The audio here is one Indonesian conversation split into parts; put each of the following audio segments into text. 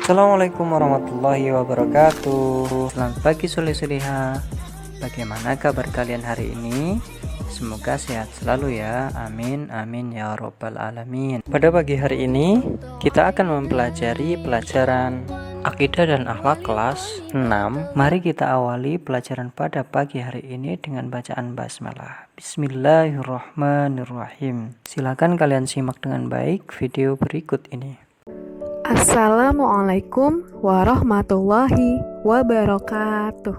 Assalamualaikum warahmatullahi wabarakatuh. Selamat pagi Soleh-soleha. Bagaimana kabar kalian hari ini? Semoga sehat selalu ya. Amin amin ya robbal alamin. Pada pagi hari ini kita akan mempelajari pelajaran Akidah dan Akhlak kelas 6. Mari kita awali pelajaran pada pagi hari ini dengan bacaan basmalah. Bismillahirrahmanirrahim. Silakan kalian simak dengan baik video berikut ini. Assalamualaikum warahmatullahi wabarakatuh.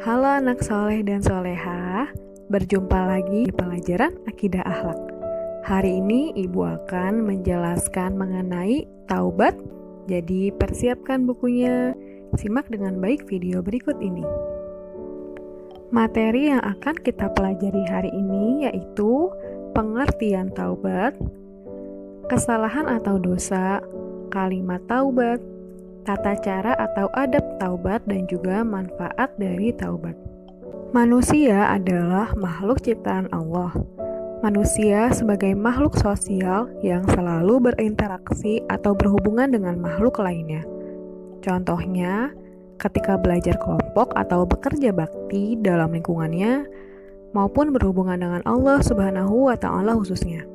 Halo anak soleh dan soleha, berjumpa lagi di pelajaran Akidah Akhlak. Hari ini ibu akan menjelaskan mengenai taubat. Jadi persiapkan bukunya, simak dengan baik video berikut ini. Materi yang akan kita pelajari hari ini yaitu pengertian taubat, kesalahan atau dosa, kalimat taubat, tata cara atau adab taubat, dan juga manfaat dari taubat. Manusia adalah makhluk ciptaan Allah. Manusia sebagai makhluk sosial yang selalu berinteraksi atau berhubungan dengan makhluk lainnya. Contohnya, ketika belajar kelompok atau bekerja bakti dalam lingkungannya, maupun berhubungan dengan Allah Subhanahu wa Ta'ala khususnya.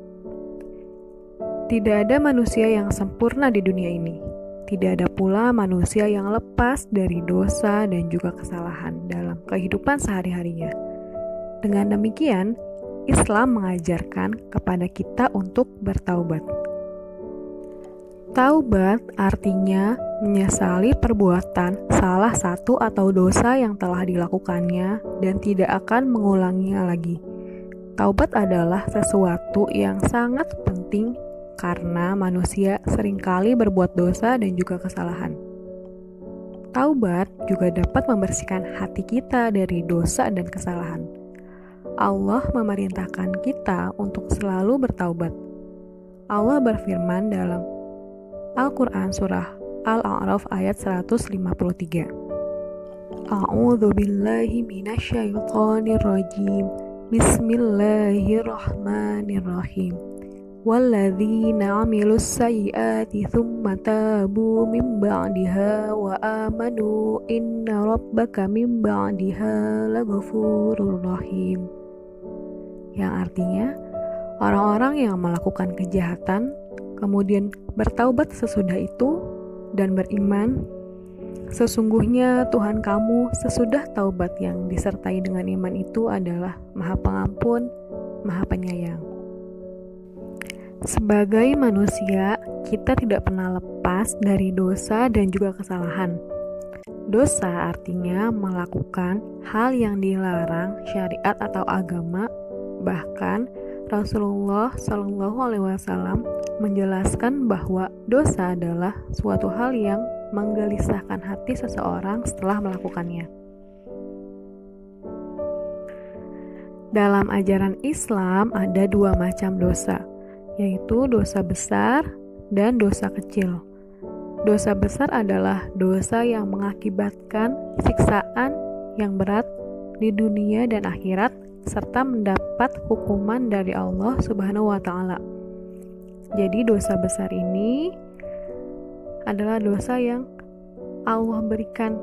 Tidak ada manusia yang sempurna di dunia ini. Tidak ada pula manusia yang lepas dari dosa dan juga kesalahan dalam kehidupan sehari-harinya. Dengan demikian, Islam mengajarkan kepada kita untuk bertaubat. Taubat artinya menyesali perbuatan salah satu atau dosa yang telah dilakukannya dan tidak akan mengulanginya lagi. Taubat adalah sesuatu yang sangat penting karena manusia seringkali berbuat dosa dan juga kesalahan. Taubat juga dapat membersihkan hati kita dari dosa dan kesalahan. Allah memerintahkan kita untuk selalu bertaubat. Allah berfirman dalam Al-Quran surah Al-A'raf ayat 153. A'udzu billahi minasyaitonir rajim. Bismillahirrahmanirrahim. Walladzina 'amilus sayyiati tsumma tabu min ba'diha wa amanu inna rabbaka min ba'diha laghafurur rahim. Yang artinya, orang-orang yang melakukan kejahatan kemudian bertaubat sesudah itu dan beriman, sesungguhnya Tuhan kamu sesudah taubat yang disertai dengan iman itu adalah Maha Pengampun, Maha Penyayang. Sebagai manusia, kita tidak pernah lepas dari dosa dan juga kesalahan. Dosa artinya melakukan hal yang dilarang syariat atau agama. Bahkan Rasulullah SAW menjelaskan bahwa dosa adalah suatu hal yang menggelisahkan hati seseorang setelah melakukannya. Dalam ajaran Islam ada dua macam dosa, yaitu dosa besar dan dosa kecil. Dosa besar adalah dosa yang mengakibatkan siksaan yang berat di dunia dan akhirat serta mendapat hukuman dari Allah Subhanahu wa Ta'ala. Jadi dosa besar ini adalah dosa yang Allah berikan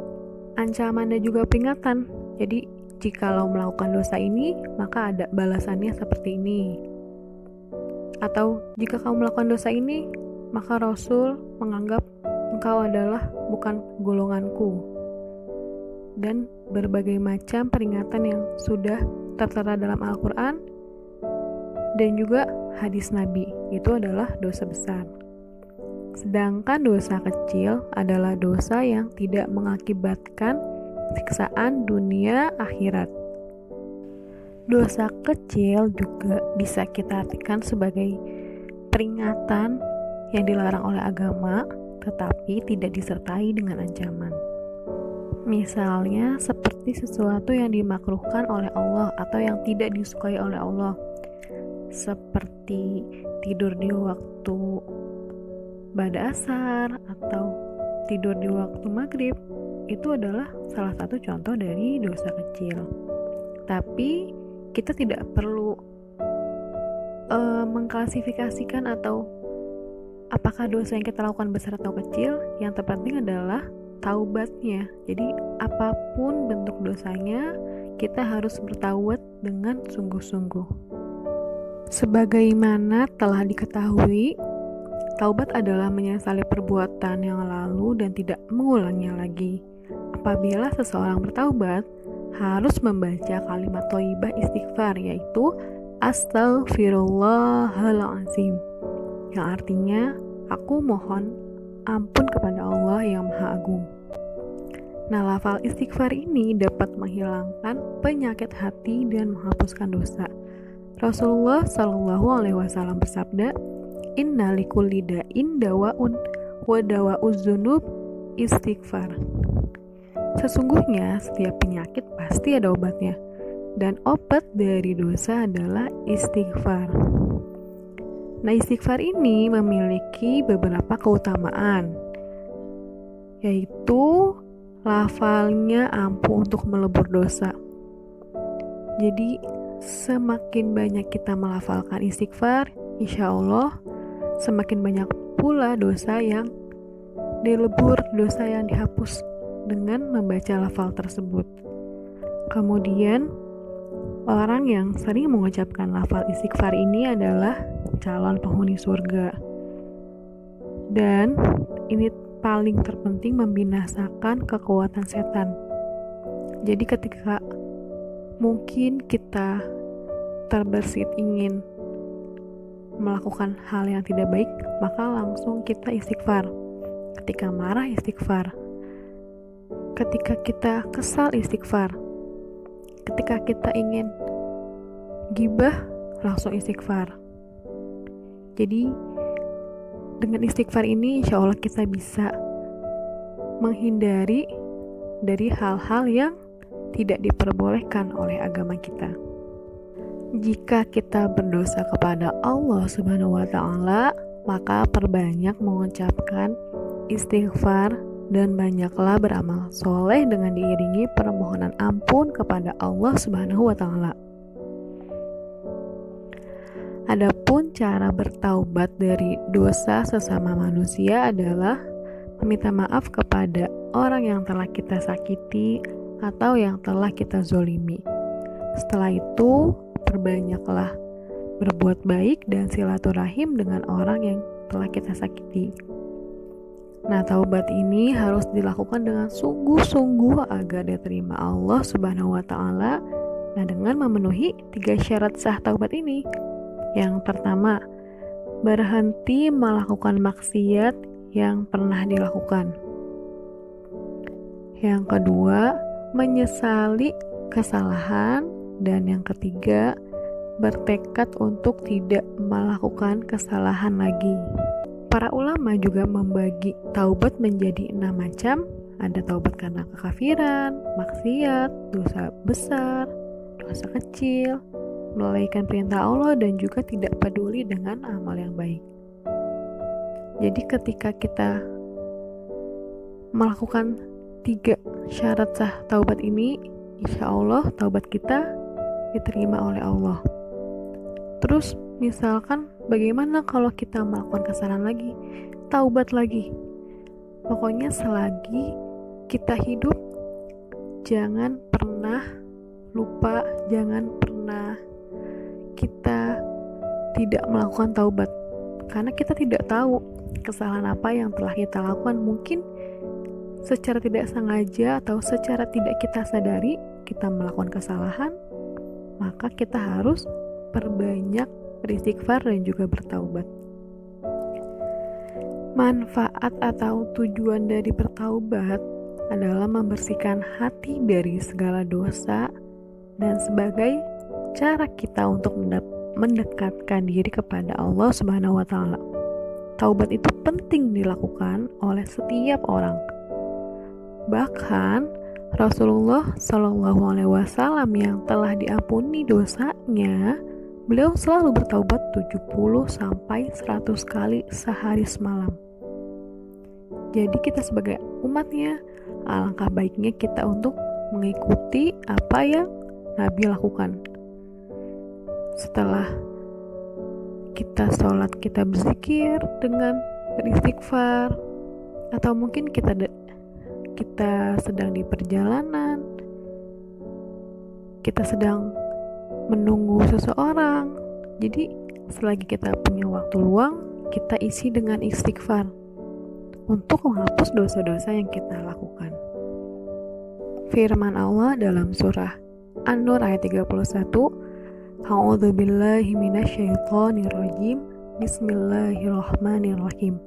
ancaman dan juga peringatan. Jadi jikalau melakukan dosa ini, maka ada balasannya seperti ini. Atau jika kamu melakukan dosa ini, maka Rasul menganggap engkau adalah bukan golonganku. Dan berbagai macam peringatan yang sudah tertera dalam Al-Quran dan juga hadis Nabi, itu adalah dosa besar. Sedangkan dosa kecil adalah dosa yang tidak mengakibatkan siksaan dunia akhirat. Dosa kecil juga bisa kita artikan sebagai peringatan yang dilarang oleh agama, tetapi tidak disertai dengan ancaman. Misalnya seperti sesuatu yang dimakruhkan oleh Allah atau yang tidak disukai oleh Allah, seperti tidur di waktu ba'da asar atau tidur di waktu maghrib. Itu adalah salah satu contoh dari dosa kecil. Tapi kita tidak perlu mengklasifikasikan atau apakah apakah dosa yang kita lakukan besar atau kecil, yang terpenting adalah taubatnya. Jadi apapun bentuk dosanya, kita harus bertaubat dengan sungguh-sungguh. Sebagaimana telah diketahui, taubat adalah menyesali perbuatan yang lalu dan tidak mengulangnya lagi. Apabila seseorang bertaubat, harus membaca kalimat thayyibah istighfar, yaitu Astaghfirullahaladzim, yang artinya aku mohon ampun kepada Allah yang Maha Agung. Nah, lafal istighfar ini dapat menghilangkan penyakit hati dan menghapuskan dosa. Rasulullah Shallallahu Alaihi Wasallam bersabda, Inna likulli da'in dawa'un wa dawa'uz dzunub istighfar. Sesungguhnya setiap penyakit pasti ada obatnya, dan obat dari dosa adalah istighfar. Nah, istighfar ini memiliki beberapa keutamaan, yaitu lafalnya ampuh untuk melebur dosa. Jadi semakin banyak kita melafalkan istighfar, insya Allah semakin banyak pula dosa yang dilebur, dosa yang dihapus dengan membaca lafal tersebut. Kemudian orang yang sering mengucapkan lafal istighfar ini adalah calon penghuni surga. Dan ini paling terpenting membinasakan kekuatan setan. Jadi ketika mungkin kita terbersit ingin melakukan hal yang tidak baik, maka langsung kita istighfar. Ketika marah istighfar, ketika kita kesal istighfar, ketika kita ingin gibah langsung istighfar. Jadi dengan istighfar ini insya Allah kita bisa menghindari dari hal-hal yang tidak diperbolehkan oleh agama kita. Jika kita berdosa kepada Allah Subhanahu wa Ta'ala, maka perbanyak mengucapkan istighfar dan banyaklah beramal soleh dengan diiringi permohonan ampun kepada Allah Subhanahu wa Ta'ala. Adapun cara bertaubat dari dosa sesama manusia adalah meminta maaf kepada orang yang telah kita sakiti atau yang telah kita zolimi. Setelah itu, perbanyaklah berbuat baik dan silaturahim dengan orang yang telah kita sakiti. Nah, taubat ini harus dilakukan dengan sungguh-sungguh agar diterima Allah Subhanahu wa Ta'ala. Nah, dengan memenuhi 3 syarat sah taubat ini. Yang pertama, berhenti melakukan maksiat yang pernah dilakukan. Yang kedua, menyesali kesalahan. Dan yang ketiga, bertekad untuk tidak melakukan kesalahan lagi. Para ulama juga membagi taubat menjadi 6 macam. Ada taubat karena kekafiran, maksiat, dosa besar, dosa kecil, melalaikan perintah Allah, dan juga tidak peduli dengan amal yang baik. Jadi ketika kita melakukan 3 syarat sah taubat ini, insya Allah taubat kita diterima oleh Allah. Terus misalkan bagaimana kalau kita melakukan kesalahan lagi? Taubat lagi. Pokoknya selagi kita hidup, jangan pernah lupa, jangan pernah kita tidak melakukan taubat. Karena kita tidak tahu kesalahan apa yang telah kita lakukan. Mungkin secara tidak sengaja atau secara tidak kita sadari kita melakukan kesalahan, maka kita harus perbanyak beristighfar dan juga bertaubat. Manfaat atau tujuan dari bertaubat adalah membersihkan hati dari segala dosa dan sebagai cara kita untuk mendekatkan diri kepada Allah Subhanahu wa Ta'ala. Taubat itu penting dilakukan oleh setiap orang. Bahkan Rasulullah Shallallahu Alaihi Wasallam yang telah diampuni dosanya, beliau selalu bertaubat 70 sampai 100 kali sehari semalam. Jadi kita sebagai umatnya, alangkah baiknya kita untuk mengikuti apa yang Nabi lakukan. Setelah kita sholat, kita berzikir dengan beristighfar, atau mungkin kita sedang di perjalanan, kita sedang menunggu seseorang. Jadi selagi kita punya waktu luang, kita isi dengan istighfar untuk menghapus dosa-dosa yang kita lakukan. Firman Allah dalam surah An-Nur ayat 31, A'udzubillahi minasyaitonirrajim, Bismillahirrahmanirrahim.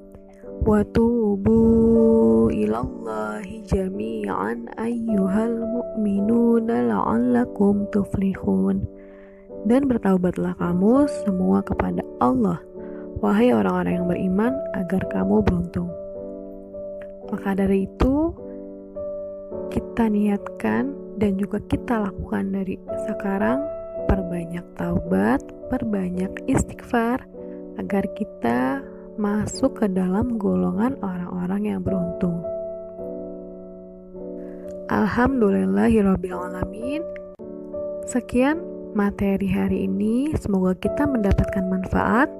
Wa tubu ilallahi jami'an ayyuhal mu'minuna la'allakum tuflihun. Dan bertaubatlah kamu semua kepada Allah, wahai orang-orang yang beriman, agar kamu beruntung. Maka dari itu, kita niatkan dan juga kita lakukan dari sekarang, perbanyak taubat, perbanyak istighfar, agar kita masuk ke dalam golongan orang-orang yang beruntung. Alhamdulillahirrabbilalamin. Sekian materi hari ini, semoga kita mendapatkan manfaat.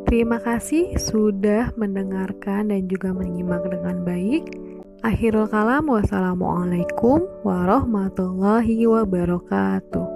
Terima kasih sudah mendengarkan dan juga menyimak dengan baik. Akhirul kalam, wassalamualaikum warahmatullahi wabarakatuh.